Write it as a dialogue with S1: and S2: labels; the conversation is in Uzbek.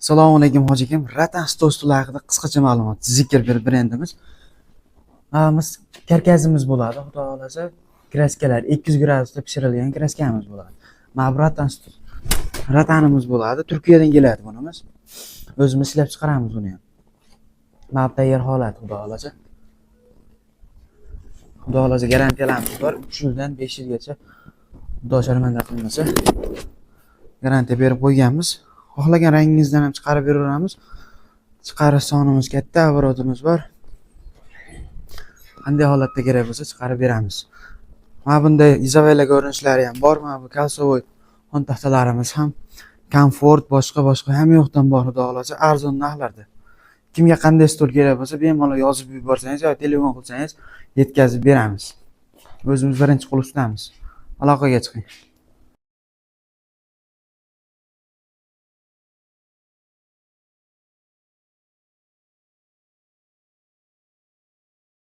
S1: Assalomu alaykum hoji akam. Ratan stol stuli haqida qisqacha ma'lumot. Zikr bir brendimiz. Biz karkazimiz bo'ladi, xudo xolasa. Kraskalar 200 gradusda pishirilgan kraskamiz bo'ladi. Mana bu ratan stol. Ratanimiz bo'ladi. Turkiyadan keladi bunimiz. O'zimiz ishlab chiqaramiz buni ham. Mana bu tayyor holat, xudo xolasa. Xudo xolasa garantiyalarimiz bor. 3 yildan 5 yilgacha xudo sharmanda qilmasa garantiya berib qo'yganmiz. Xohlagan rangingizdan ham chiqarib beraveramiz. Chiqarish sonimiz katta, oborotimiz bor. Qanday holatda kerak bo'lsa chiqarib beramiz. Mana bunday izovaylar ko'rinishlari ham bor. Mana bu kalsovoy xon taxtalarimiz ham komfort boshqa hamma yoqdan bor, xudo xolasa arzon narxlarda. Kimga qanday stol kerak bo'lsa bemalol yozib yuborsangiz yoki telefon qilsangiz yetkazib beramiz. O'zimiz birinchi qo'l ustamiz. Aloqaga chiqing.